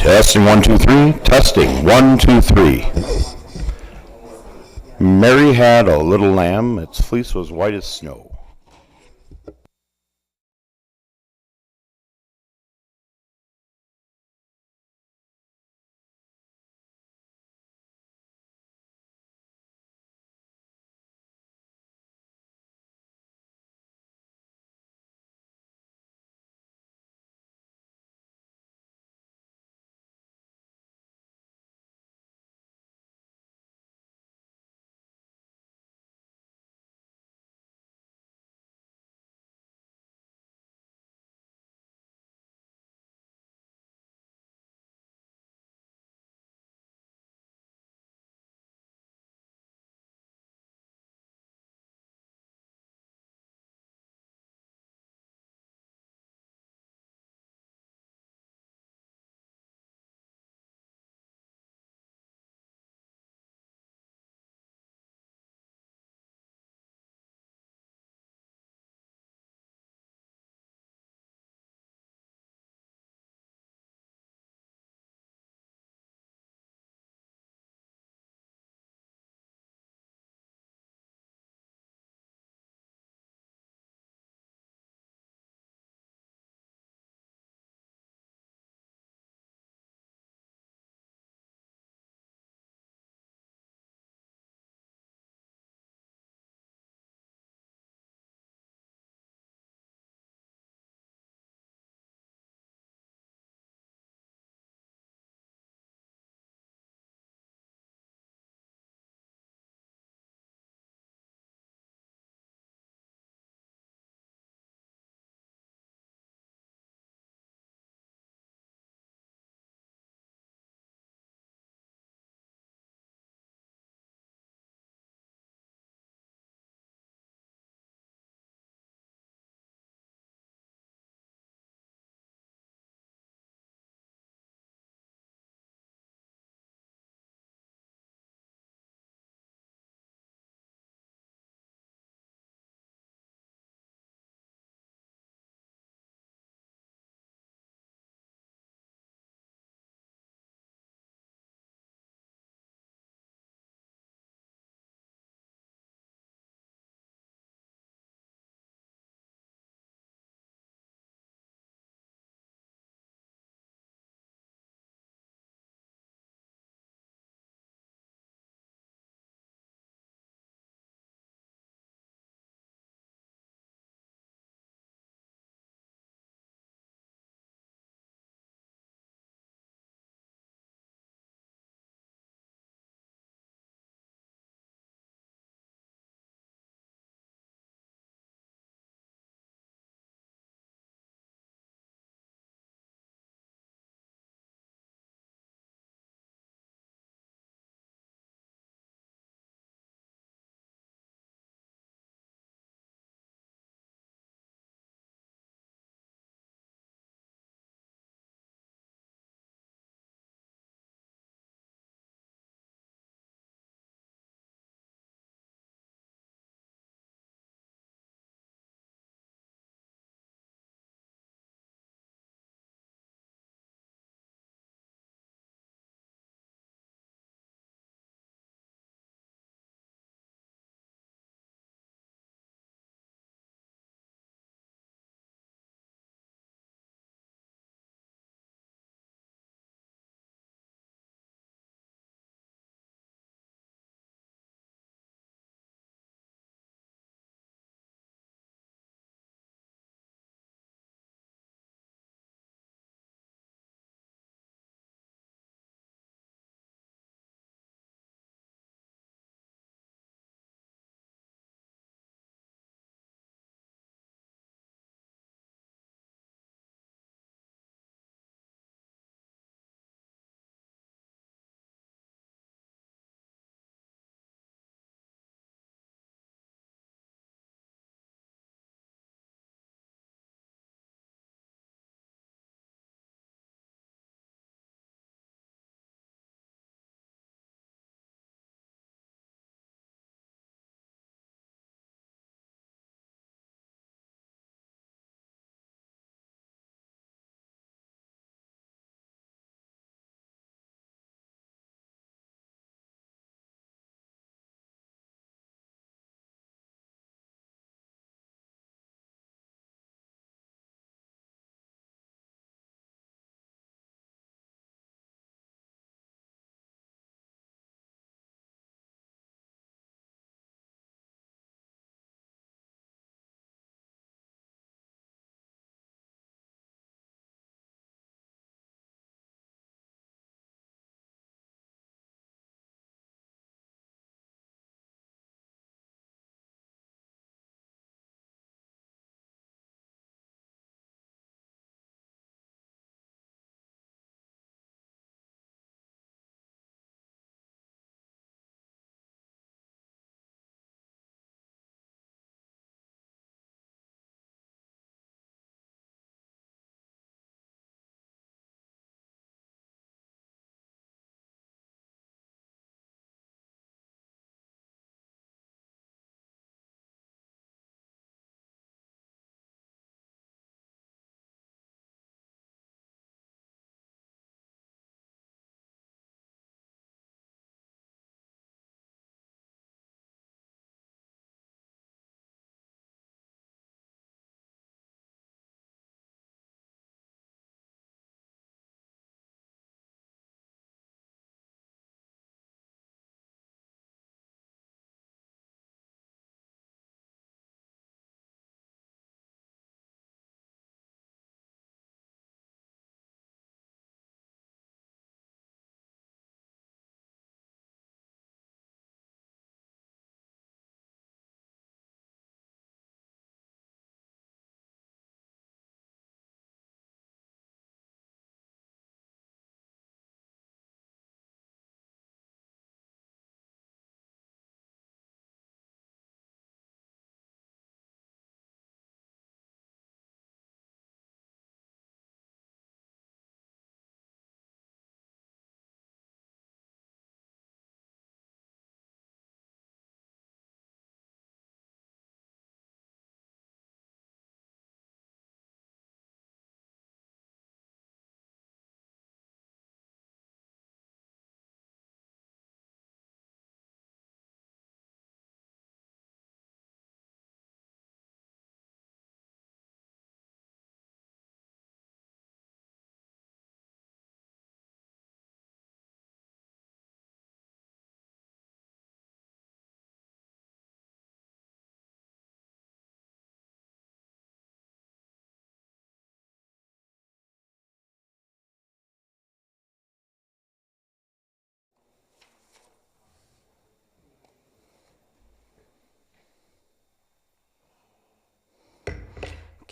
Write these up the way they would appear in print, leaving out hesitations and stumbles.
Testing 1 2 3. Testing 1 2 3. Mary had a little lamb. Its fleece was white as snow.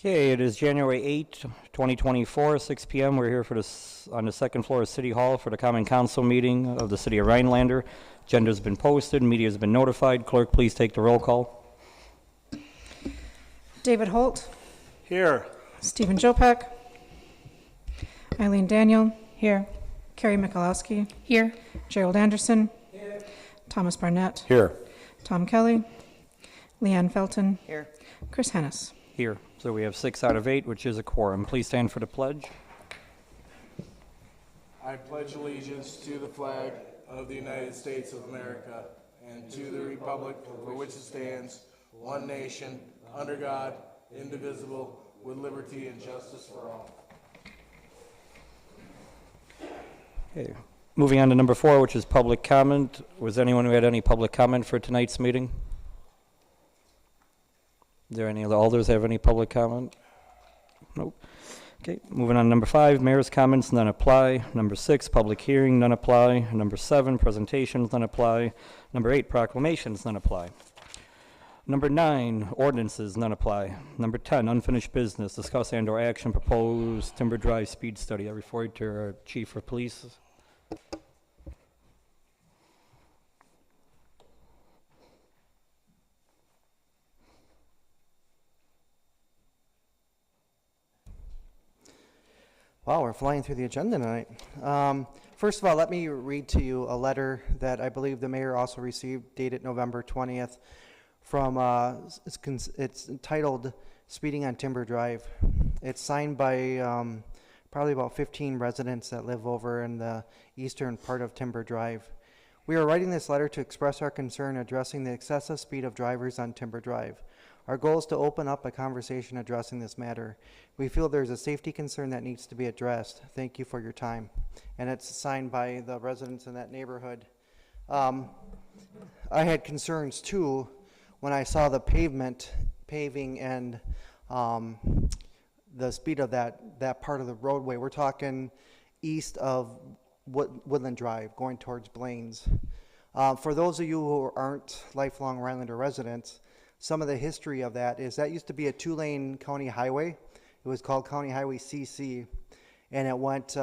Okay, it is January 8th, 2024, 6 p.m. We're here on the second floor of City Hall for the Common Council meeting of the City of Rhinelander. Agenda's been posted, media has been notified. Clerk, please take the roll call. David Holt. Here. Stephen Jopek. Eileen Daniel. Here. Carrie Michalowski. Here. Gerald Anderson. Here. Thomas Barnett. Here. Tom Kelly. Leanne Felton. Here. Chris Hennis. Here. So we have 6 out of 8, which is a quorum. Please stand for the pledge. I pledge allegiance to the flag of the United States of America and to the republic for which it stands, one nation, under God, indivisible, with liberty and justice for all. Okay. Moving on to number 4, which is public comment. Was anyone who had any public comment for tonight's meeting? Is there any of the alders have any public comment? Nope. Okay, moving on to number 5, mayor's comments, none apply. Number 6, public hearing, none apply. Number 7, presentations, none apply. Number 8, proclamations, none apply. Number 9, ordinances, none apply. Number 10, unfinished business, discuss and/or action proposed Timber Drive speed study. I refer to our chief of police. Wow, we're flying through the agenda tonight. First of all, let me read to you a letter that I believe the mayor also received, dated November 20th, from, it's entitled Speeding on Timber Drive. It's signed by probably about 15 residents that live over in the eastern part of Timber Drive. We are writing this letter to express our concern addressing the excessive speed of drivers on Timber Drive. Our goal is to open up a conversation addressing this matter. We feel there's a safety concern that needs to be addressed. Thank you for your time. And it's signed by the residents in that neighborhood. I had concerns too when I saw the paving and the speed of that part of the roadway. We're talking east of Woodland Drive, going towards Blaine's. For those of you who aren't lifelong Rhinelander residents, some of the history of that is that used to be a 2-lane county highway. It was called County Highway CC, and it went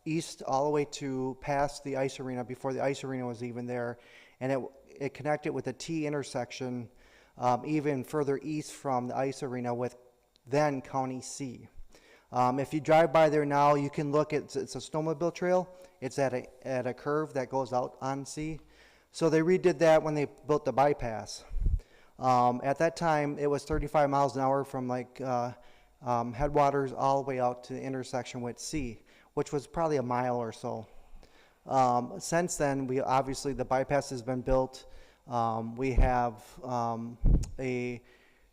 east all the way to past the ice arena before the ice arena was even there, and it connected with the T intersection even further east from the ice arena with then County C. If you drive by there now, you can look, it's a snowmobile trail. It's at a curve that goes out on C. So they redid that when they built the bypass. At that time, it was 35 miles an hour from like headwaters all the way out to the intersection with C, which was probably a mile or so. Since then, obviously the bypass has been built. We have a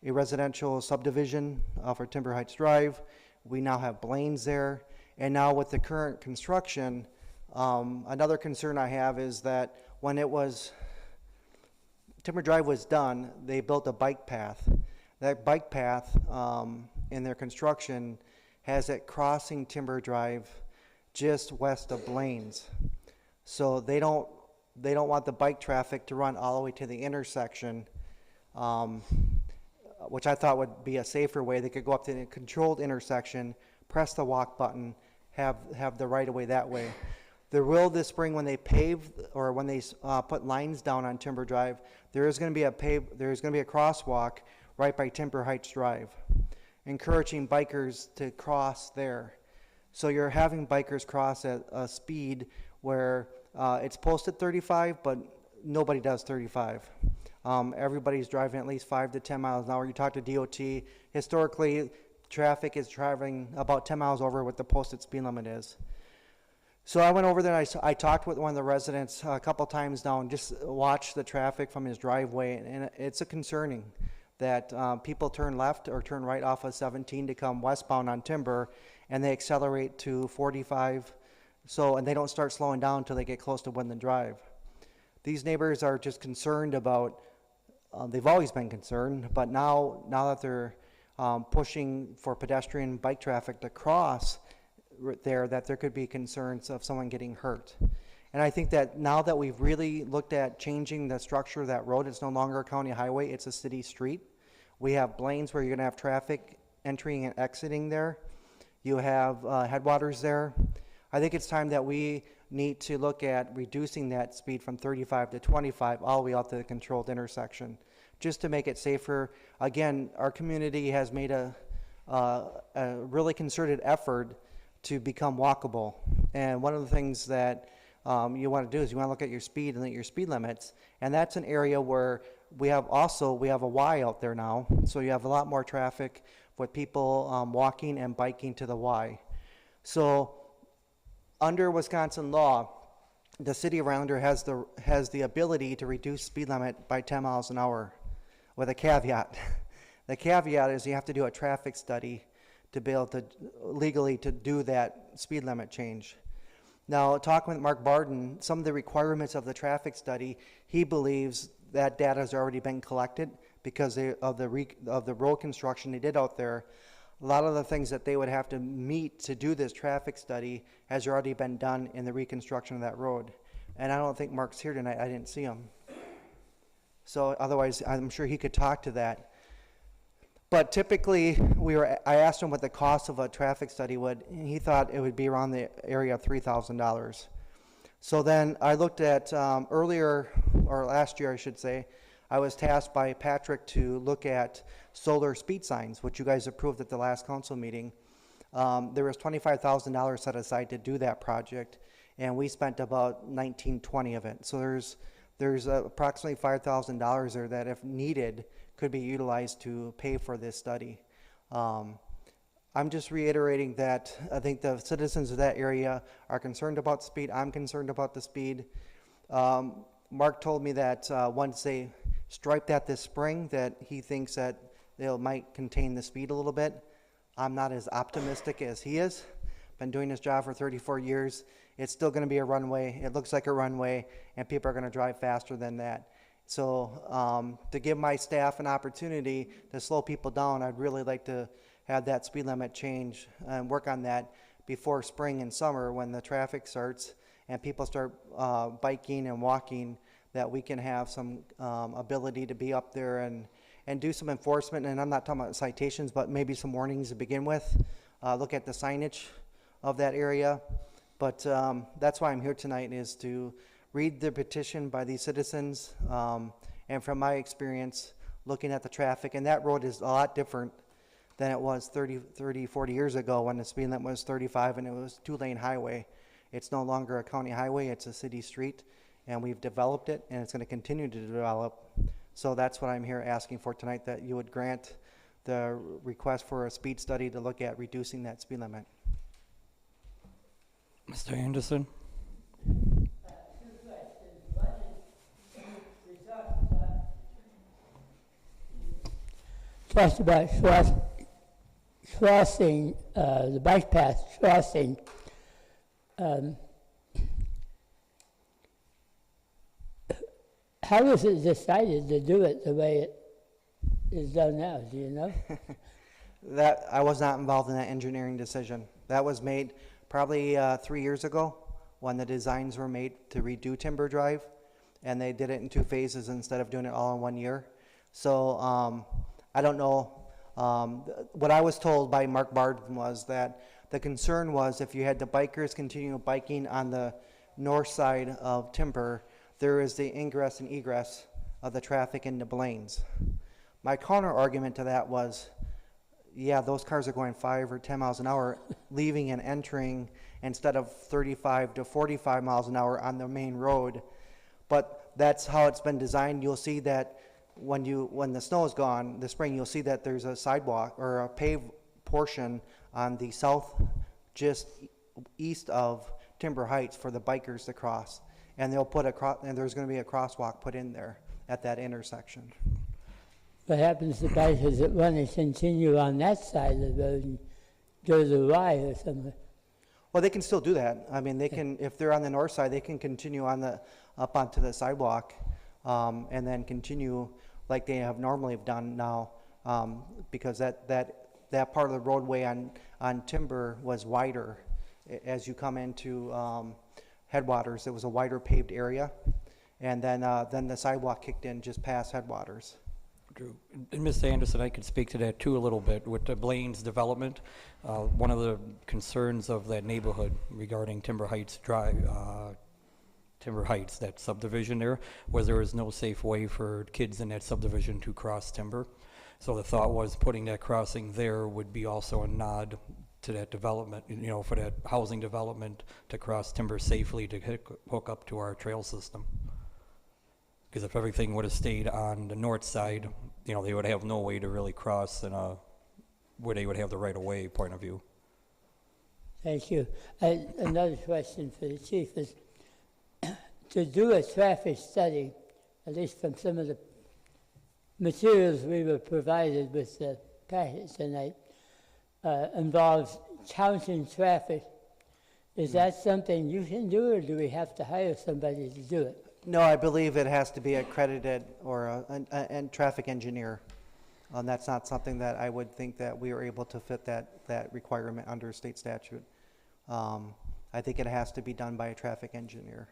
residential subdivision for Timber Heights Drive. We now have Blaine's there. And now with the current construction, another concern I have is that when Timber Drive was done, they built a bike path. That bike path in their construction has it crossing Timber Drive just west of Blaine's. So they don't want the bike traffic to run all the way to the intersection, which I thought would be a safer way. They could go up to the controlled intersection, press the walk button, have the right of way that way. There will this spring, when they pave or when they put lines down on Timber Drive, there is going to be a crosswalk right by Timber Heights Drive, encouraging bikers to cross there. So you're having bikers cross at a speed where it's posted 35, but nobody does 35. Everybody's driving at least 5 to 10 miles an hour. You talk to DOT, historically, traffic is traveling about 10 miles over what the posted speed limit is. So I went over there and I talked with one of the residents a couple times now and just watched the traffic from his driveway, and it's concerning that people turn left or turn right off of 17 to come westbound on Timber, and they accelerate to 45, and they don't start slowing down until they get close to Woodland Drive. These neighbors are just concerned about, they've always been concerned, but now that they're pushing for pedestrian bike traffic to cross there, that there could be concerns of someone getting hurt. And I think that now that we've really looked at changing the structure of that road, it's no longer a county highway, it's a city street. We have lanes where you're going to have traffic entering and exiting there. You have headwaters there. I think it's time that we need to look at reducing that speed from 35 to 25 all the way out to the controlled intersection, just to make it safer. Again, our community has made a really concerted effort to become walkable. And one of the things that you want to do is you want to look at your speed and your speed limits. And that's an area where we have a Y out there now. So you have a lot more traffic with people walking and biking to the Y. So under Wisconsin law, the city of Rhinelander has the ability to reduce speed limit by 10 miles an hour with a caveat. The caveat is you have to do a traffic study to be able to legally to do that speed limit change. Now, talking with Mark Barden, some of the requirements of the traffic study, he believes that data has already been collected because of the road construction they did out there. A lot of the things that they would have to meet to do this traffic study has already been done in the reconstruction of that road. And I don't think Mark's here tonight. I didn't see him. So otherwise, I'm sure he could talk to that. But typically, I asked him what the cost of a traffic study would, and he thought it would be around the area of $3,000. So then I looked at last year I should say, I was tasked by Patrick to look at solar speed signs, which you guys approved at the last council meeting. There was $25,000 set aside to do that project, and we spent about $19,20 of it. So there's approximately $5,000 there that, if needed, could be utilized to pay for this study. I'm just reiterating that I think the citizens of that area are concerned about speed. I'm concerned about the speed. Mark told me that once they stripe that this spring, that he thinks that they might contain the speed a little bit. I'm not as optimistic as he is. Been doing this job for 34 years. It's still going to be a runway. It looks like a runway, and people are going to drive faster than that. So to give my staff an opportunity to slow people down, I'd really like to have that speed limit change and work on that before spring and summer when the traffic starts and people start biking and walking, that we can have some ability to be up there and do some enforcement. And I'm not talking about citations, but maybe some warnings to begin with. Look at the signage of that area. But that's why I'm here tonight, is to read the petition by these citizens. And from my experience, looking at the traffic, and that road is a lot different than it was 40 years ago when the speed limit was 35 and it was 2-lane highway. It's no longer a county highway, it's a city street, and we've developed it, and it's going to continue to develop. So that's what I'm here asking for tonight, that you would grant the request for a speed study to look at reducing that speed limit. Mr. Anderson? Talked about crossing, the bike path crossing. How was it decided to do it the way it is done now? Do you know? That I was not involved in that engineering decision. That was made probably 3 years ago when the designs were made to redo Timber Drive, and they did it in 2 phases instead of doing it all in 1 year. So I don't know. What I was told by Mark Barden was that the concern was if you had the bikers continue biking on the north side of Timber, there is the ingress and egress of the traffic into Blaine's. My counter argument to that was, yeah, those cars are going 5 or 10 miles an hour, leaving and entering instead of 35 to 45 miles an hour on the main road. But that's how it's been designed. You'll see that when the snow is gone this spring, you'll see that there's a sidewalk or a paved portion on the south, just east of Timber Heights, for the bikers to cross. And they'll put and there's going to be a crosswalk put in there at that intersection. What happens to bikers that want to continue on that side of the road and go to the Y or something? Well, they can still do that. I mean, they can, if they're on the north side, they can continue on up onto the sidewalk, and then continue like they have normally done now, because that part of the roadway on Timber was wider. As you come into Headwaters, it was a wider paved area, and then the sidewalk kicked in just past Headwaters. Drew. And Ms. Anderson, I could speak to that too a little bit. With the Blaine's development, one of the concerns of that neighborhood regarding Timber Heights Drive, Timber Heights, that subdivision there was no safe way for kids in that subdivision to cross Timber. So the thought was putting that crossing there would be also a nod to that development, you know, for that housing development to cross Timber safely to hook up to our trail system. Because if everything would have stayed on the north side, you know, they would have no way to really cross in a, where they would have the right-of-way point of view. Thank you. Another question for the chief is, to do a traffic study, at least from some of the materials we were provided with the package tonight, involves counting traffic. Is that something you can do, or do we have to hire somebody to do it? No, I believe it has to be accredited or a traffic engineer. That's not something that I would think that we are able to fit that requirement under state statute. I think it has to be done by a traffic engineer.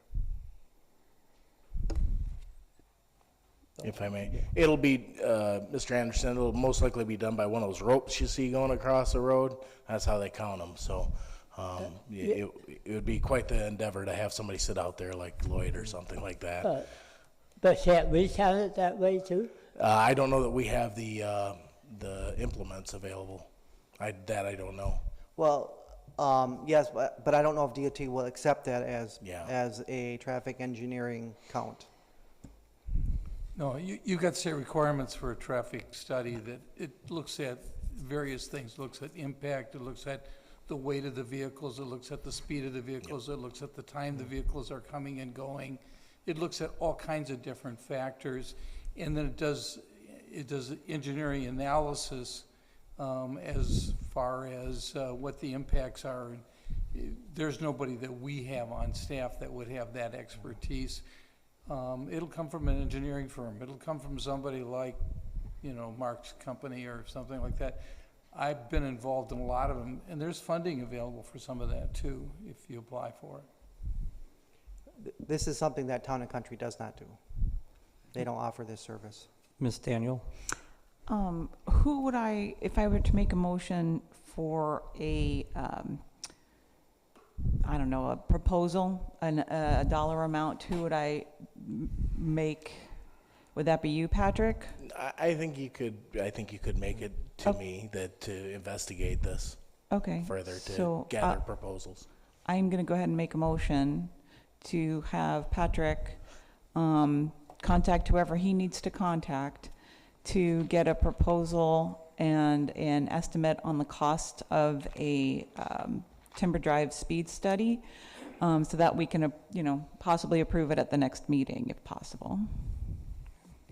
If I may, it'll be, Mr. Anderson, it'll most likely be done by one of those ropes you see going across the road. That's how they count them. So it would be quite the endeavor to have somebody sit out there like Lloyd or something like that. But can't we count it that way too? I don't know that we have the implements available. I don't know. Well, yes, but I don't know if DOT will accept that as a traffic engineering count. No, you got state requirements for a traffic study that it looks at various things. It looks at impact, it looks at the weight of the vehicles, it looks at the speed of the vehicles, it looks at the time the vehicles are coming and going. It looks at all kinds of different factors, and then it does engineering analysis as far as what the impacts are. There's nobody that we have on staff that would have that expertise. It'll come from an engineering firm. It'll come from somebody like, you know, Mark's company or something like that. I've been involved in a lot of them, and there's funding available for some of that too, if you apply for it. This is something that Town and Country does not do. They don't offer this service. Ms. Daniel? Who would if I were to make a motion for a, I don't know, a proposal, a dollar amount, who would I make? Would that be you, Patrick? I think you could make it to me to investigate this further, to gather proposals. I'm going to go ahead and make a motion to have Patrick contact whoever he needs to contact to get a proposal and an estimate on the cost of a Timber Drive speed study, so that we can, possibly approve it at the next meeting if possible.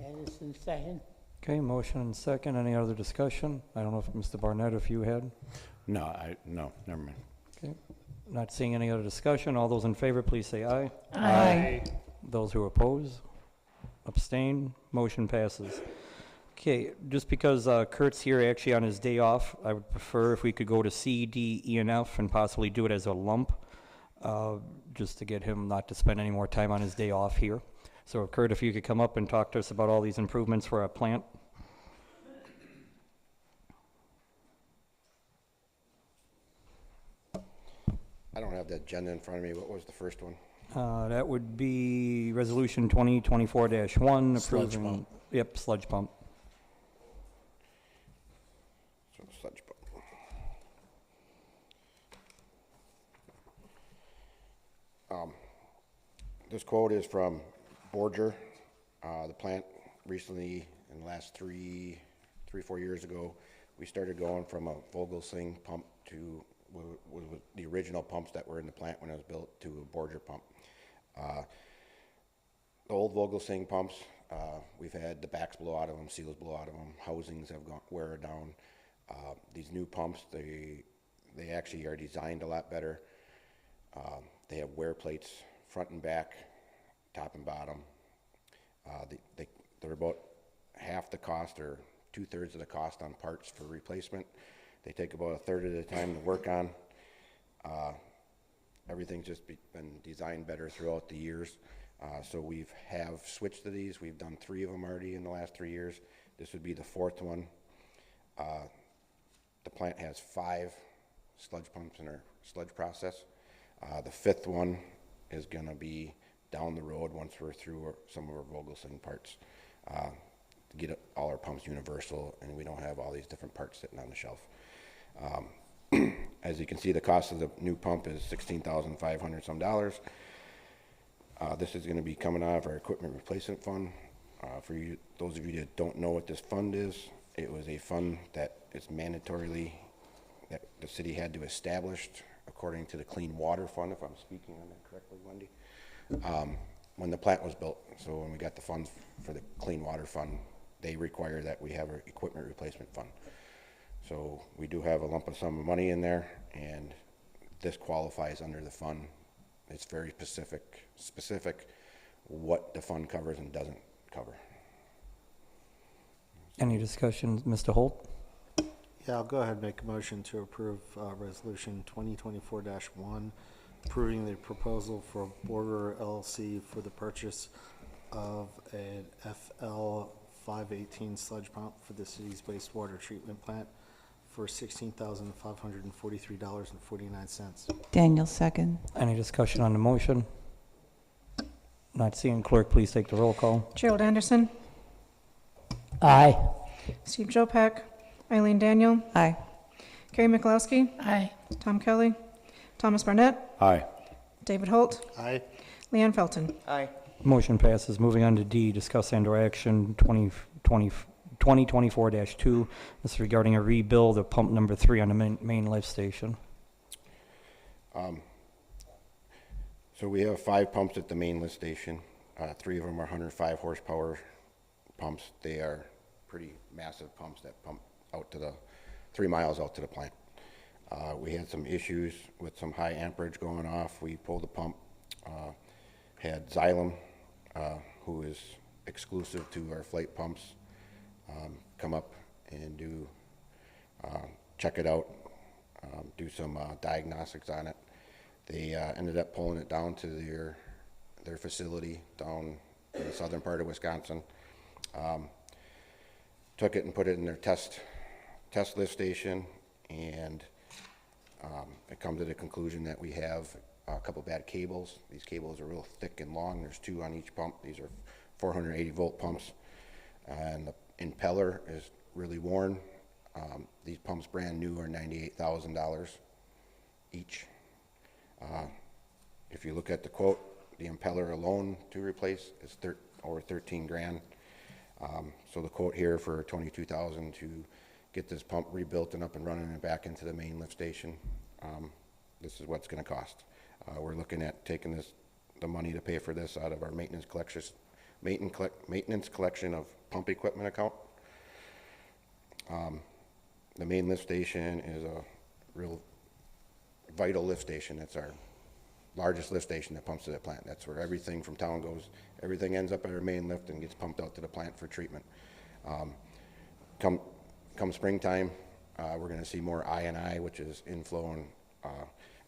Anderson, second. Okay, motion and second. Any other discussion? I don't know if Mr. Barnett, if you had. No, never mind. Okay, not seeing any other discussion. All those in favor, please say aye. Aye. Those who oppose, abstain, motion passes. Okay, just because Kurt's here actually on his day off, I would prefer if we could go to C, D, E, and F and possibly do it as a lump, just to get him not to spend any more time on his day off here. So Kurt, if you could come up and talk to us about all these improvements for our plant. I don't have the agenda in front of me. What was the first one? That would be Resolution 2024-1. Sludge pump. Yep, sludge pump. So sludge pump. This quote is from Borger. The plant recently, in the last 4 years ago, we started going from a Vogelsing pump to was the original pumps that were in the plant when it was built to a Borger pump. The old Vogelsing pumps, we've had the backs blow out of them, seals blow out of them, housings have wear down. These new pumps, they actually are designed a lot better. They have wear plates front and back, top and bottom. They're about half the cost or 2/3 of the cost on parts for replacement. They take about 1/3 of the time to work on. Everything's just been designed better throughout the years. So have switched to these. We've done 3 of them already in the last 3 years. This would be the fourth one. The plant has 5 sludge pumps in our sludge process. The fifth one is going to be down the road once we're through some of our Vogelsong parts, to get all our pumps universal and we don't have all these different parts sitting on the shelf. As you can see, the cost of the new pump is $16,500 some dollars. This is going to be coming out of our equipment replacement fund. For you, those of you that don't know what this fund is, it was a fund that is mandatorily that the city had to establish according to the Clean Water Fund, if I'm speaking on that correctly, Wendy, when the plant was built. So when we got the funds for the Clean Water Fund, they require that we have an equipment replacement fund. So we do have a lump of sum of money in there, and this qualifies under the fund. It's very specific what the fund covers and doesn't cover. Any discussion, Mr. Holt? Yeah, I'll go ahead and make a motion to approve Resolution 2024-1, approving the proposal for Border LLC for the purchase of an FL 518 sludge pump for the city's wastewater treatment plant for $16,543.49. Daniel, second. Any discussion on the motion? Not seeing. Clerk, please take the roll call. Gerald Anderson, Aye. Steve Jopak, Eileen Daniel, Aye. Carrie Mikulowski, Aye. Tom Kelly, Thomas Barnett, Aye. David Holt, Aye. Leanne Felton. Aye. Motion passes. Moving on to D, discuss and/or action 2024-2. This is regarding a rebuild of pump number 3 on the main lift station. So we have 5 pumps at the main lift station. 3 of them are 105 horsepower pumps. They are pretty massive pumps that pump out to the 3 miles out to the plant. We had some issues with some high amperage going off. We pulled the pump, had Xylem, who is exclusive to our flight pumps, come up and do check it out, do some diagnostics on it. They ended up pulling it down to their facility down in the southern part of Wisconsin. Took it and put it in their test lift station, and it come to the conclusion that we have a couple bad cables. These cables are real thick and long. There's 2 on each pump. These are 480 volt pumps, and the impeller is really worn. These pumps brand new are $98,000 each. If you look at the quote, the impeller alone to replace is over 13 grand. So the quote here for $22,000 to get this pump rebuilt and up and running and back into the main lift station. This is what's going to cost. We're looking at taking the money to pay for this out of our maintenance collection of pump equipment account. The main lift station is a real vital lift station. It's our largest lift station that pumps to the plant. That's where everything from town goes. Everything ends up at our main lift and gets pumped out to the plant for treatment. Come springtime, we're going to see more I&I, which is inflow and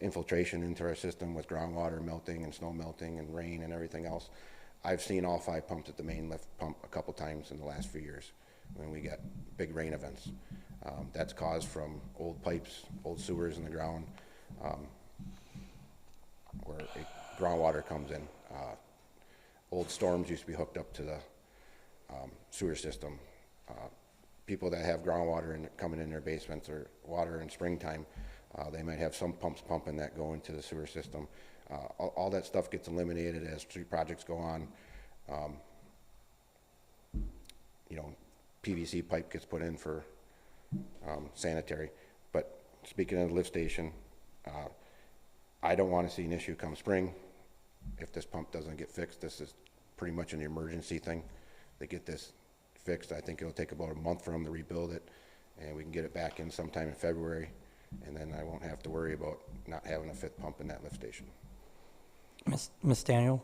infiltration into our system with groundwater melting and snow melting and rain and everything else. I've seen all 5 pumps at the main lift pump a couple times in the last few years when we get big rain events. That's caused from old pipes, old sewers in the ground, where groundwater comes in. Old storms used to be hooked up to the sewer system. People that have groundwater coming in their basements or water in springtime, they might have some pumps pumping that go into the sewer system. All that stuff gets eliminated as street projects go on. PVC pipe gets put in for sanitary. But speaking of the lift station, I don't want to see an issue come spring if this pump doesn't get fixed. This is pretty much an emergency thing. They get this fixed. I think it'll take about a month for them to rebuild it, and we can get it back in sometime in February, and then I won't have to worry about not having a 5th pump in that lift station. Ms. Daniel?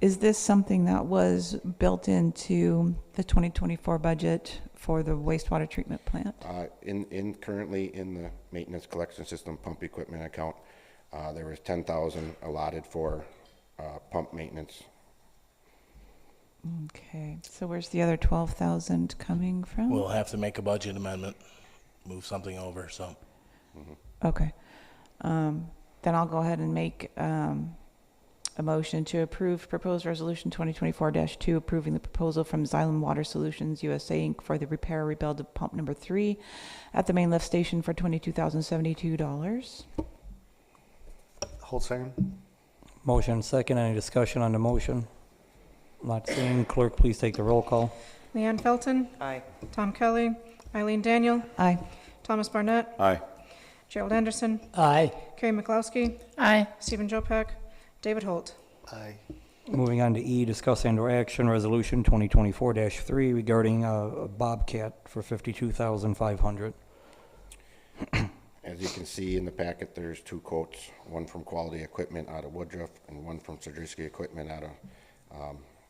Is this something that was built into the 2024 budget for the wastewater treatment plant? Currently in the maintenance collection system pump equipment account, there was $10,000 allotted for pump maintenance. Okay, so where's the other 12,000 coming from? We'll have to make a budget amendment, move something over, so. Okay. Then I'll go ahead and make a motion to approve proposed resolution 2024-2, approving the proposal from Xylem Water Solutions USA Inc. for the repair or rebuild of pump number 3 at the main lift station for $22,072. Hold second. Motion second. Any discussion on the motion? Not seeing. Clerk, please take the roll call. Leanne Felton, Aye. Tom Kelly, Eileen Daniel, Aye. Thomas Barnett, Aye. Gerald Anderson, Aye. Carrie McLowski, Aye. Stephen Jopek, David Holt. Aye. Moving on to E, discuss and/or action resolution 2024-3 regarding a Bobcat for $52,500. As you can see in the packet, there's 2 quotes, one from Quality Equipment out of Woodruff and one from Sadrisky Equipment out of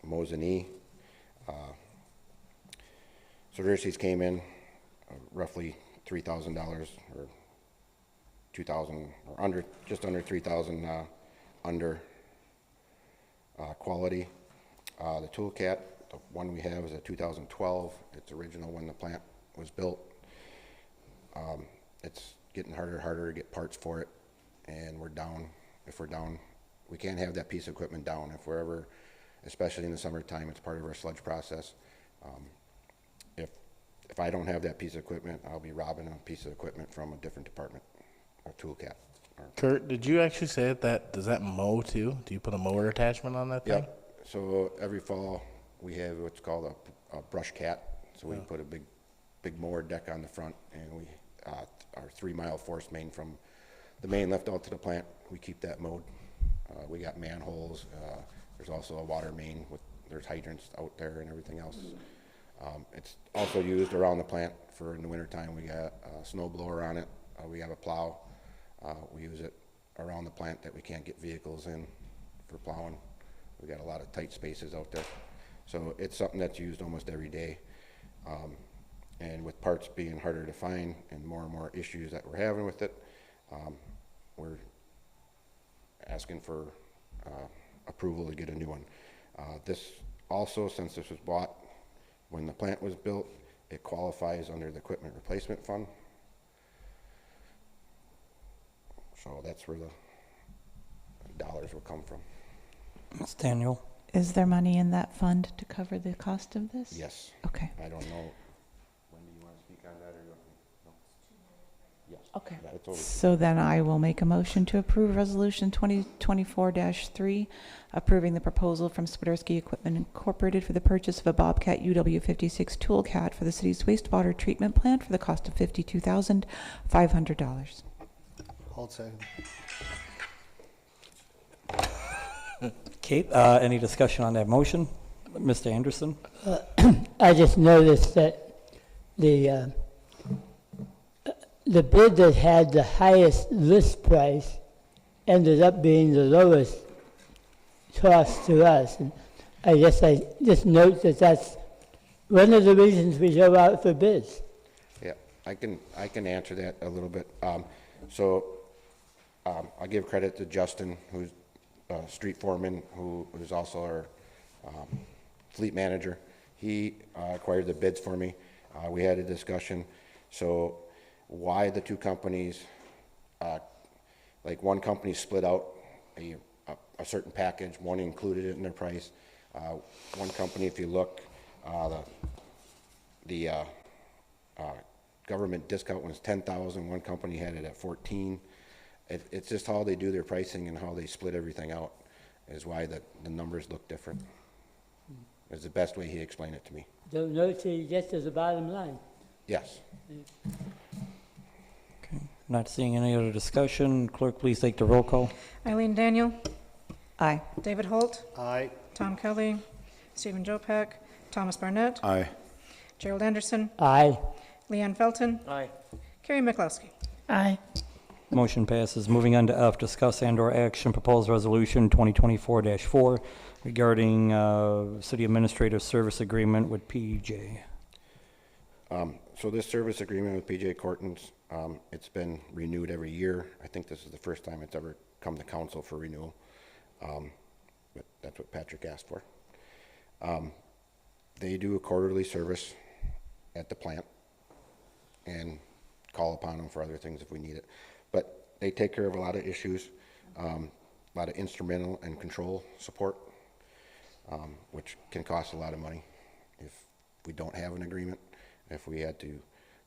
Mosinee. Sadrisky's came in roughly $3,000 or 2,000 or under, just under 3,000 under Quality. The Toolcat, the one we have is a 2012. It's original when the plant was built. It's getting harder to get parts for it, and we're down. If we're down, we can't have that piece of equipment down. If we're ever, especially in the summertime, it's part of our sludge process. If I don't have that piece of equipment, I'll be robbing a piece of equipment from a different department, or Toolcat. Kurt, did you actually say that, does that mow too? Do you put a mower attachment on that thing? Yep. So every fall, we have what's called a brush cat. So we put a big mower deck on the front, and we our 3-mile force main from the main lift out to the plant. We keep that mowed. We got manholes. There's also a water main there's hydrants out there and everything else. It's also used around the plant for in the wintertime. We got a snow blower on it. We have a plow. We use it around the plant that we can't get vehicles in for plowing. We got a lot of tight spaces out there. So it's something that's used almost every day. And with parts being harder to find and more issues that we're having with it, we're asking for approval to get a new one. This also, since this was bought when the plant was built, it qualifies under the equipment replacement fund. So that's where the dollars will come from. Ms. Daniel? Is there money in that fund to cover the cost of this? Yes. Okay. I don't know. When do you want to speak on that, or you want me? No? Yes. Okay. Yeah, it's over. So then I will make a motion to approve Resolution 2024-3, approving the proposal from Swiderski Equipment Incorporated for the purchase of a Bobcat UW56 Toolcat for the city's wastewater treatment plant for the cost of $52,500. Hold second. Okay, any discussion on that motion? Mr. Anderson? I just noticed that the bid that had the highest list price ended up being the lowest cost to us. And I guess I just note that that's one of the reasons we go out for bids. Yeah, I can answer that a little bit. I'll give credit to Justin, who's street foreman, who is also our fleet manager. He acquired the bids for me. We had a discussion. So why the 2 companies, like one company split out a certain package, one included it in their price. One company, if you look, the government discount was $10,000. One company had it at $14,000. It's just how they do their pricing and how they split everything out is why the numbers look different. Is the best way he explained it to me. Don't know till you get to the bottom line. Yes. Okay, not seeing any other discussion. Clerk, please take the roll call. Eileen Daniel, Aye. David Holt, Aye. Tom Kelly, Stephen Jopek, Thomas Barnett, Aye. Gerald Anderson, Aye. Leanne Felton, Aye. Carrie McLowski. Aye. Motion passes. Moving on to F, discuss and/or action proposed resolution 2024-4 regarding city administrator service agreement with PJ. So this service agreement with PJ Cortons, it's been renewed every year. I think this is the first time it's ever come to council for renewal. But that's what Patrick asked for. They do a quarterly service at the plant and call upon them for other things if we need it. But they take care of a lot of issues, a lot of instrumental and control support, which can cost a lot of money if we don't have an agreement. If we had to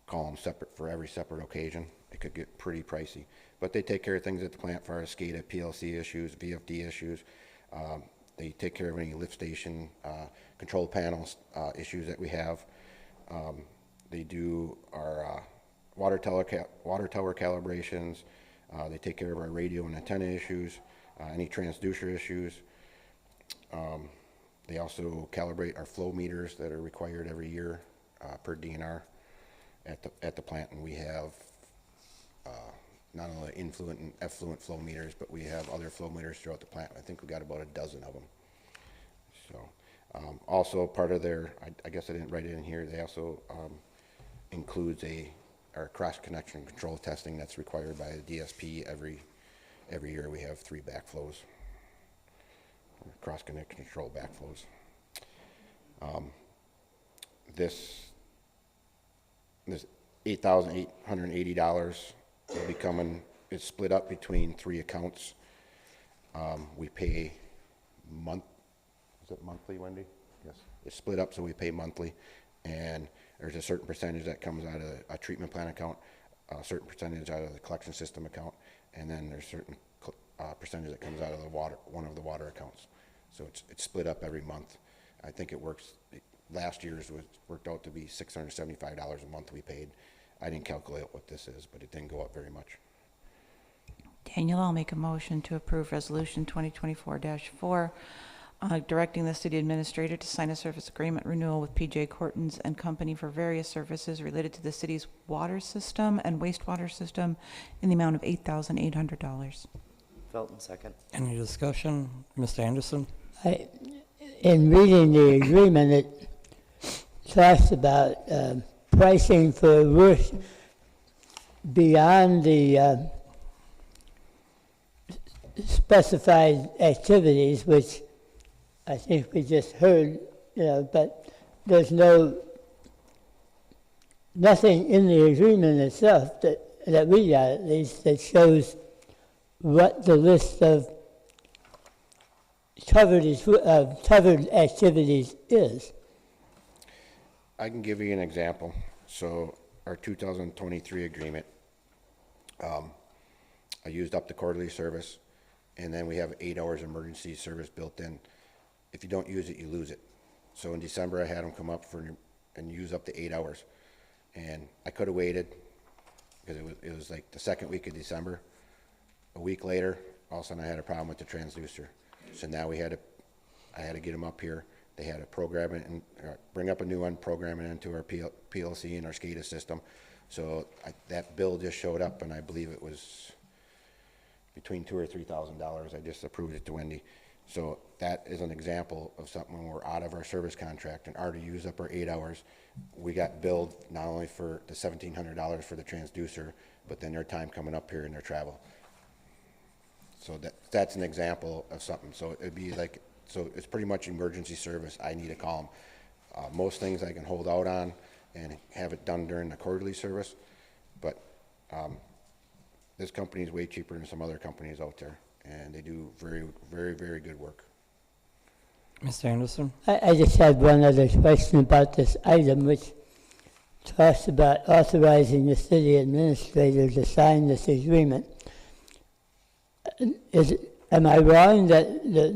call them separate for every separate occasion, it could get pretty pricey. But they take care of things at the plant for our SCADA, PLC issues, VFD issues. They take care of any lift station, control panels issues that we have. They do our water tower calibrations. They take care of our radio and antenna issues, any transducer issues. They also calibrate our flow meters that are required every year per DNR at the plant, and we have not only influent and effluent flow meters, but we have other flow meters throughout the plant. I think we got about a dozen of them. So, also part of their, I guess I didn't write it in here, they also includes our cross connection control testing that's required by the DSP every year. We have 3 backflows, cross connection control backflows. This $8,880 will be coming. It's split up between 3 accounts. We pay is it monthly, Wendy? Yes. It's split up, so we pay monthly, and there's a certain percentage that comes out of a treatment plant account, a certain percentage out of the collection system account, and then there's certain percentage that comes out of one of the water accounts. So it's split up every month. I think it works. Last year's worked out to be $675 a month we paid. I didn't calculate what this is, but it didn't go up very much. Daniel, I'll make a motion to approve Resolution 2024-4, directing the city administrator to sign a service agreement renewal with PJ Cortons and Company for various services related to the city's water system and wastewater system in the amount of $8,800. Felton, second. Any discussion? Mr. Anderson? In reading the agreement, it talks about pricing for work beyond the specified activities, which I think we just heard, but there's nothing in the agreement itself that we got, at least, that shows what the list of covered activities is. I can give you an example. So our 2023 agreement, I used up the quarterly service, and then we have 8 hours emergency service built in. If you don't use it, you lose it. So in December, I had them come up and use up the 8 hours, and I could have waited because it was like the second week of December. A week later, all of a sudden I had a problem with the transducer. So now I had to get them up here. They had to program it and bring up a new one, program it into our PLC and our SCADA system. So that bill just showed up, and I believe it was between $2,000 or $3,000. I just approved it to Wendy. So that is an example of something when we're out of our service contract and already used up our 8 hours. We got billed not only for the $1,700 for the transducer, but then their time coming up here and their travel. So that's an example of something. So it'd be like, so it's pretty much emergency service. I need to call them. Most things I can hold out on and have it done during the quarterly service, but this company is way cheaper than some other companies out there, and they do very, very, very good work. Mr. Anderson? I just had one other question about this item, which talks about authorizing the city administrator to sign this agreement. Am I wrong that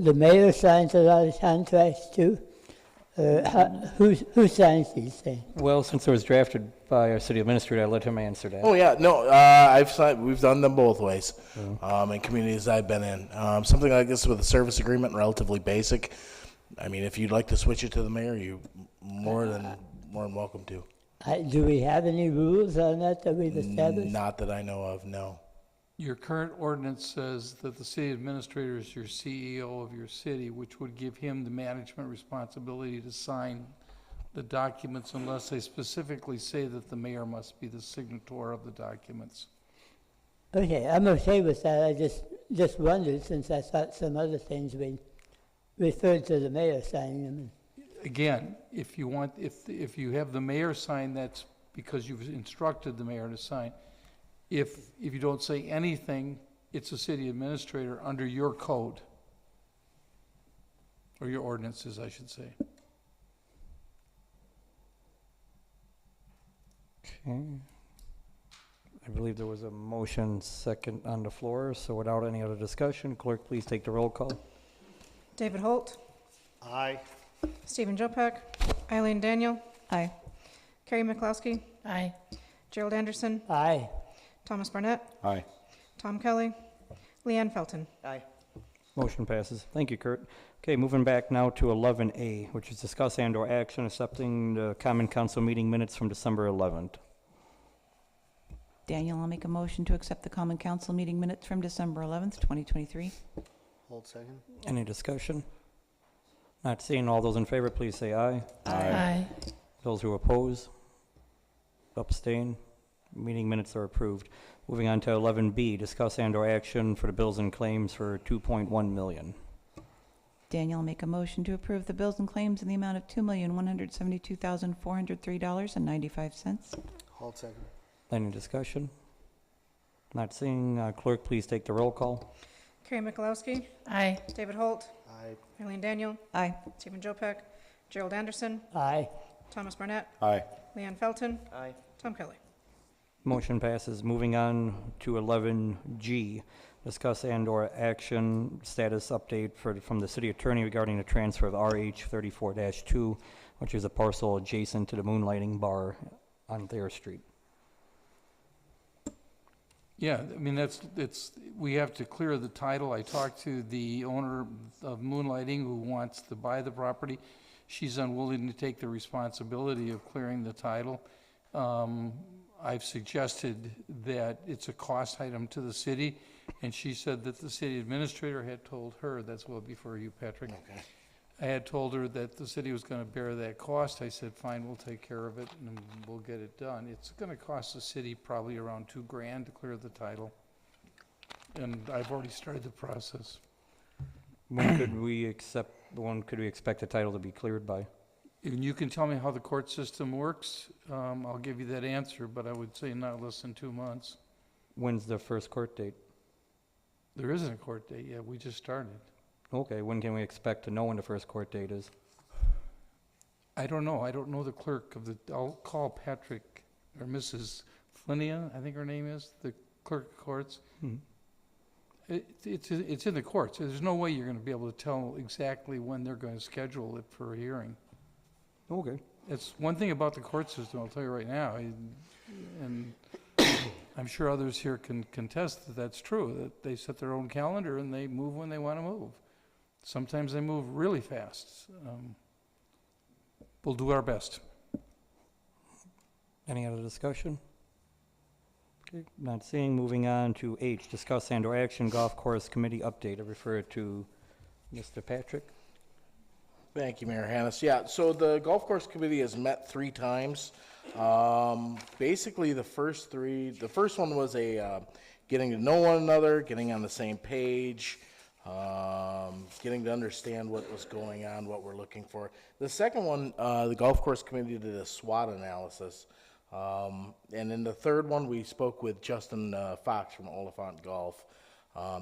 the mayor signs a lot of contracts too? Who signs these things? Well, since it was drafted by our city administrator, I let him answer that. Oh yeah, no, we've done them both ways. In communities I've been in, something like this with a service agreement, relatively basic. I mean, if you'd like to switch it to the mayor, you more than welcome to. Do we have any rules on that we've established? Not that I know of, no. Your current ordinance says that the city administrator is your CEO of your city, which would give him the management responsibility to sign the documents unless they specifically say that the mayor must be the signator of the documents. Okay, I'm okay with that. I just wondered, since I thought some other things we referred to the mayor signing them. again, if you want, if you have the mayor sign, that's because you've instructed the mayor to sign. If you don't say anything, it's a city administrator under your code. Or your ordinances, I should say. Okay. I believe there was a motion second on the floor, so without any other discussion, clerk, please take the roll call. David Holt, Aye. Stephen Jopek, Eileen Daniel, Aye. Carrie McCloskey, Aye. Gerald Anderson, Aye. Thomas Barnett, Aye. Tom Kelly, Leanne Felton. Aye. Motion passes. Thank you, Kurt. Okay, moving back now to 11A, which is discuss and/or action accepting the Common Council meeting minutes from December 11th. Daniel, I'll make a motion to accept the Common Council meeting minutes from December 11th, 2023. Hold second. Any discussion? Not seeing all those in favor, please say aye. Aye. Those who oppose, abstain, meeting minutes are approved. Moving on to 11B, discuss and/or action for the bills and claims for $2.1 million. Daniel, I'll make a motion to approve the bills and claims in the amount of $2,172,403.95. Hold second. Any discussion? Not seeing, clerk, please take the roll call. Carrie McCloskey, Aye. David Holt, Aye. Eileen Daniel, Aye. Stephen Jopek, Gerald Anderson, Aye. Thomas Barnett, Aye. Leanne Felton, Aye. Tom Kelly. Motion passes. Moving on to 11G, discuss and/or action status update from the city attorney regarding the transfer of RH 34-2, which is a parcel adjacent to the Moonlighting Bar on Thayer Street. Yeah, I mean, we have to clear the title. I talked to the owner of Moonlighting who wants to buy the property. She's unwilling to take the responsibility of clearing the title. I've suggested that it's a cost item to the city, and she said that the city administrator had told her, that's well before you, Patrick. Okay. I had told her that the city was going to bear that cost. I said, fine, we'll take care of it and we'll get it done. It's going to cost the city probably around $2,000 to clear the title. And I've already started the process. When could we expect the title to be cleared by? And you can tell me how the court system works. I'll give you that answer, but I would say not less than 2 months. When's the first court date? There isn't a court date yet. We just started. Okay, when can we expect to know when the first court date is? I don't know. I don't know the clerk of the, I'll call Patrick or Mrs. Flynnia, I think her name is, the clerk of courts. It's in the courts. There's no way you're going to be able to tell exactly when they're going to schedule it for a hearing. Okay. It's one thing about the court system, I'll tell you right now, and I'm sure others here can contest that that's true, that they set their own calendar and they move when they want to move. Sometimes they move really fast. We'll do our best. Any other discussion? Okay, not seeing. Moving on to H, discuss and/or action golf course committee update. I refer it to Mr. Patrick. Thank you, Mayor Hannes. Yeah, so the golf course committee has met 3 times. Basically, the first one was a getting to know one another, getting on the same page, getting to understand what was going on, what we're looking for. The second one, the golf course committee did a SWOT analysis. And in the third one, we spoke with Justin Fox from Oliphant Golf.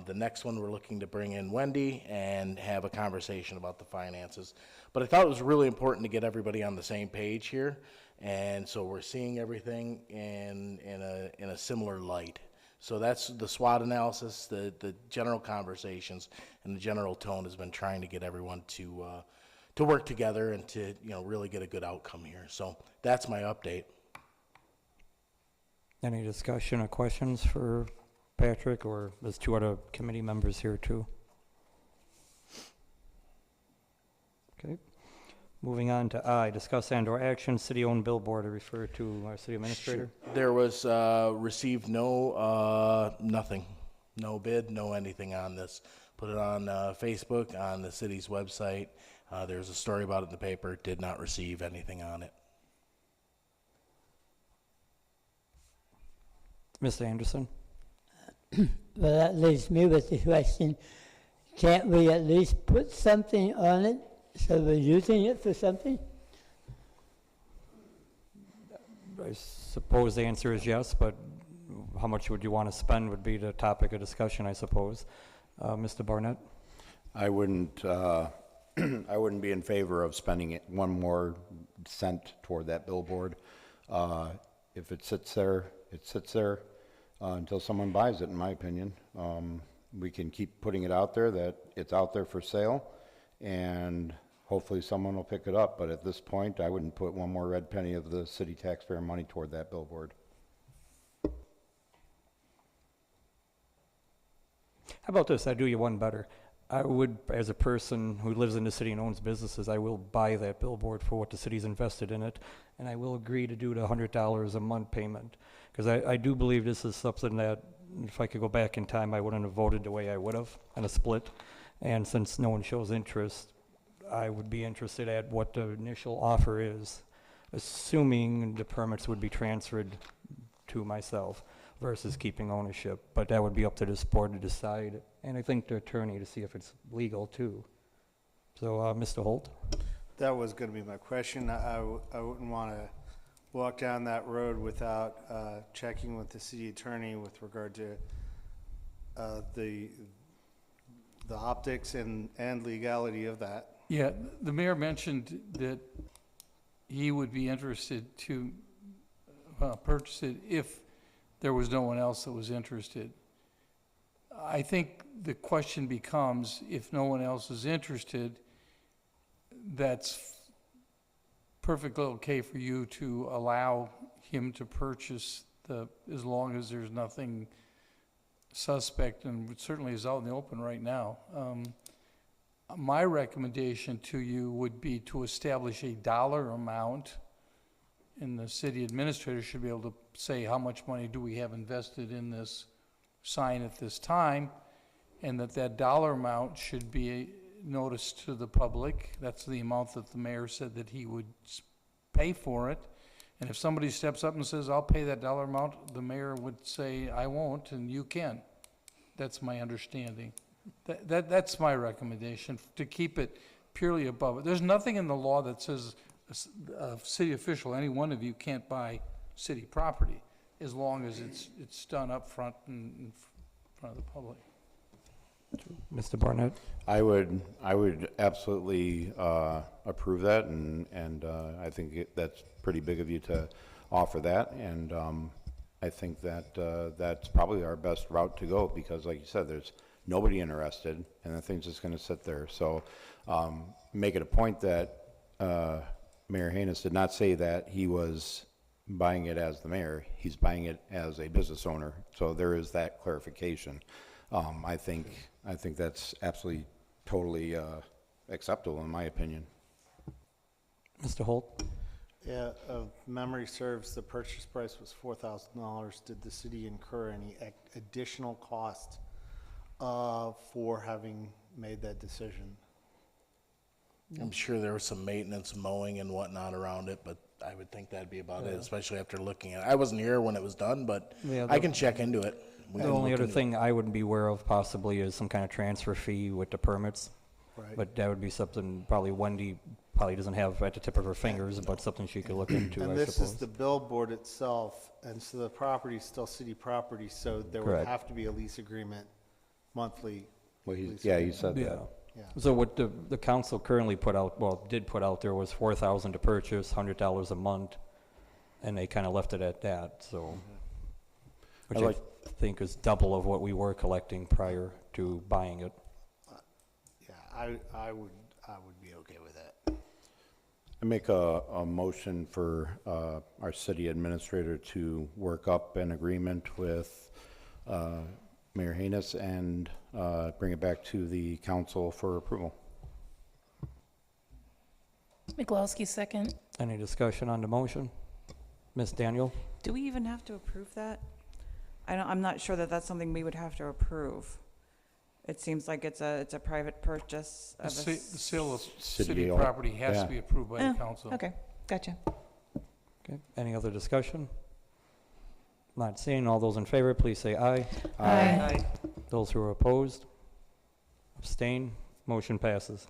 The next one, we're looking to bring in Wendy and have a conversation about the finances. But I thought it was really important to get everybody on the same page here, and so we're seeing everything in a similar light. So that's the SWOT analysis, the general conversations, and the general tone has been trying to get everyone to work together and to really get a good outcome here. So that's my update. Any discussion or questions for Patrick, or there's 2 other committee members here too? Okay. Moving on to I, discuss and/or action city-owned billboard. I refer to our city administrator. There was received nothing, no bid, no anything on this. Put it on Facebook, on the city's website. There's a story about it in the paper. Did not receive anything on it. Mr. Anderson? Well, that leaves me with the question, can't we at least put something on it So we're using it for something? I suppose the answer is yes, but how much would you want to spend would be the topic of discussion, I suppose. Mr. Barnett? I wouldn't, I wouldn't be in favor of spending one more cent toward that billboard. If it sits there, it sits there until someone buys it, in my opinion. We can keep putting it out there that it's out there for sale, and hopefully someone will pick it up. But at this point, I wouldn't put one more red penny of the city taxpayer money toward that billboard. How about this? I'd do you one better. I would, as a person who lives in the city and owns businesses, I will buy that billboard for what the city's invested in it, and I will agree to do the $100 a month payment. Because I do believe this is something that, if I could go back in time, I wouldn't have voted the way I would have on a split. And since no one shows interest, I would be interested at what the initial offer is, assuming the permits would be transferred to myself versus keeping ownership. But that would be up to this board to decide, and I think the attorney to see if it's legal too. So, Mr. Holt? That was going to be my question. I wouldn't want to walk down that road without checking with the city attorney with regard to the optics and legality of that. Yeah, the mayor mentioned that he would be interested to purchase it if there was no one else that was interested. I think the question becomes, if no one else is interested, that's perfectly okay for you to allow him to purchase as long as there's nothing suspect, and it certainly is out in the open right now. My recommendation to you would be to establish a dollar amount, and the city administrator should be able to say how much money do we have invested in this sign at this time, and that dollar amount should be noticed to the public. That's the amount that the mayor said that he would pay for it. And if somebody steps up and says, I'll pay that dollar amount, the mayor would say, I won't, and you can. That's my understanding. That's my recommendation, to keep it purely above it. There's nothing in the law that says a city official, any one of you, can't buy city property as long as it's done up front in front of the public. Mr. Barnett? I would absolutely approve that, and I think that's pretty big of you to offer that, and I think that that's probably our best route to go, because like you said, there's nobody interested, and the thing's just going to sit there. So make it a point that Mayor Haynes did not say that he was buying it as the mayor. He's buying it as a business owner. So there is that clarification. I think that's absolutely, totally acceptable in my opinion. Mr. Holt? Yeah, memory serves, the purchase price was $4,000. Did the city incur any additional cost for having made that decision? I'm sure there was some maintenance, mowing and whatnot around it, but I would think that'd be about it, especially after looking at it. I wasn't here when it was done, but Yeah, I can check into it. We The can only look other into it. thing I would be aware of possibly is some kind of transfer fee with the permits. Right. But that would be something probably Wendy probably doesn't have at the tip of her fingers, but something she could look into, And I this suppose. is the billboard itself, and so the property is still city property, so there would Correct. have to be a lease agreement, monthly. Well, lease yeah, you agreement. said Yeah. that. Yeah. So what the council currently put out, well, did put out there was $4,000 to purchase, $100 a month, and they kind of left it at that, so. Which I think is double of what we were collecting prior to buying it. Yeah, I would be okay with that. I make a motion for our city administrator to work up an agreement with Mayor Haynes and bring it back to the council for approval. Mikulowski, second. Any discussion on the motion? Ms. Daniel? Do we even have to approve that? I'm not sure that that's something we would have to approve. It seems like it's a private purchase The of sa- the sale of City city owned, property has yeah. to be approved by the council. Okay, gotcha. Okay, any other discussion? Not seeing, all those in favor, please say aye. Aye. Those who are opposed? Abstain? Motion passes.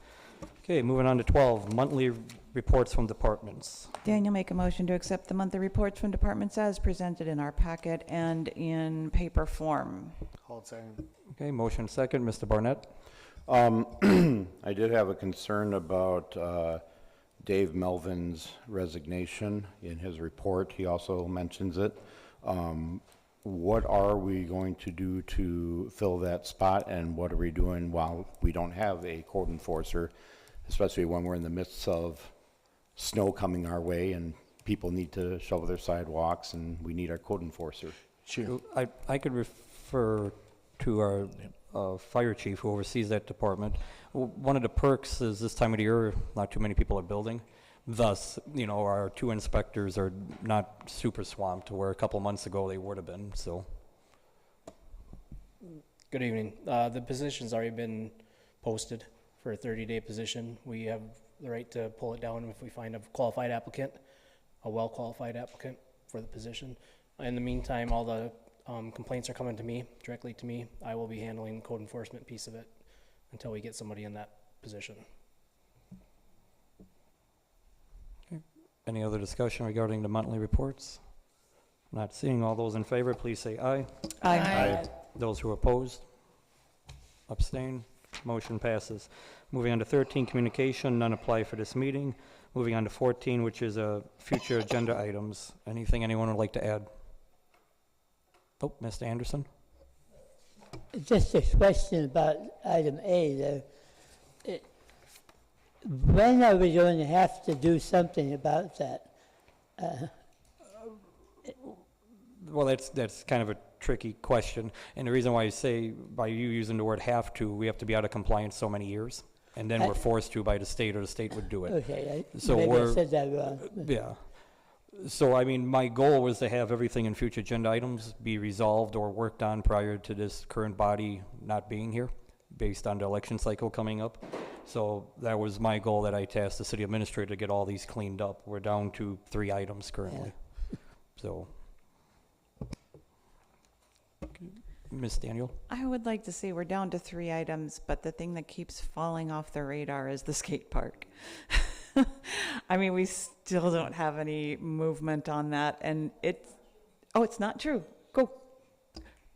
Okay, moving on to 12, monthly reports from departments. Daniel, make a motion to accept the monthly reports from departments as presented in our packet and in paper form. Hold second. Okay, motion second, Mr. Barnett. I did have a concern about Dave Melvin's resignation in his report. He also mentions it. What are we going to do to fill that spot, and what are we doing while we don't have a code enforcer, especially when we're in the midst of snow coming our way and people need to shovel their sidewalks and we need our code enforcer? Sure. I could refer to our fire chief who oversees that department. One of the perks is this time of the year, not too many people are building. Thus, you know, our 2 inspectors are not super swamped, where a couple months ago they would have been, so. Good evening. The position's already been posted for a 30-day position. We have the right to pull it down if we find a qualified applicant, a well-qualified applicant for the position. In the meantime, all the complaints are coming to me, directly to me. I will be handling the code enforcement piece of it until we get somebody in that position. Any other discussion regarding the monthly reports? Not seeing. All those in favor, please say aye. Aye. Those who are opposed? Abstain? Motion passes. Moving on to 13, communication, none apply for this meeting. Moving on to 14, which is future agenda items. Anything anyone would like to add? Oh, Mr. Anderson? Just a question about item A there. When are we going to have to do something about that? Well, that's kind of a tricky question. And the reason why I say, by you using the word have to, we have to be out of compliance so many years. And then we're forced to by the state, or the state would do it. Okay, So maybe I we're- said that wrong. Yeah. So, I mean, my goal was to have everything in future agenda items be resolved or worked on prior to this current body not being here, based on the election cycle coming up. So that was my goal, that I tasked the city administrator to get all these cleaned up. We're down to 3 items currently. So, Ms. Daniel? I would like to say we're down to 3 items, but the thing that keeps falling off the radar is the skate park. I mean, we still don't have any movement on that, and it's not true.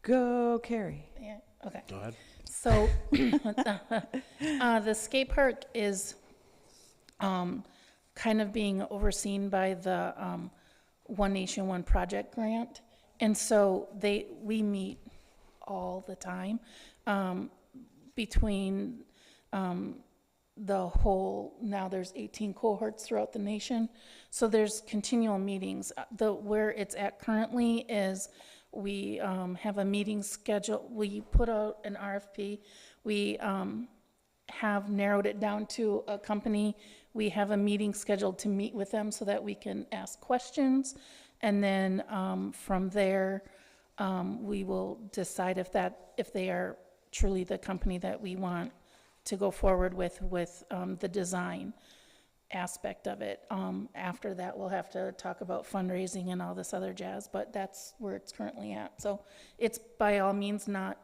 Go, Carrie. Yeah, okay. Go ahead. So, the skate park is kind of being overseen by the One Nation, One Project grant. And so we meet all the time between the whole, now there's 18 cohorts throughout the nation. So there's continual meetings. Where it's at currently is we have a meeting schedule. We put out an RFP. We have narrowed it down to a company. We have a meeting scheduled to meet with them so that we can ask questions. And then from there, we will decide if they are truly the company that we want to go forward with the design aspect of it. After that, we'll have to talk about fundraising and all this other jazz, but that's where it's currently at. So it's by all means not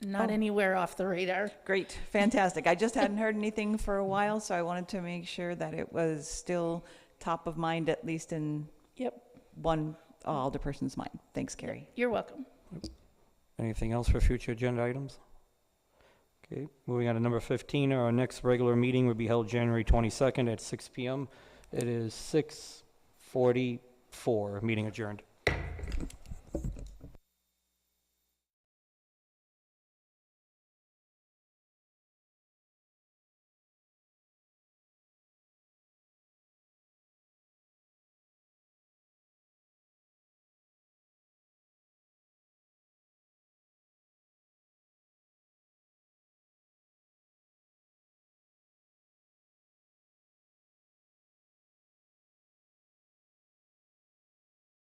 anywhere off the radar. Great, fantastic. I just hadn't heard anything for a while, so I wanted to make sure that it was still top of mind, at least in one alderperson's mind. Thanks, Carrie. You're welcome. Anything else for future agenda items? Okay, moving on to number 15, our next regular meeting will be held January 22nd at 6 p.m. It is 6:44, meeting adjourned.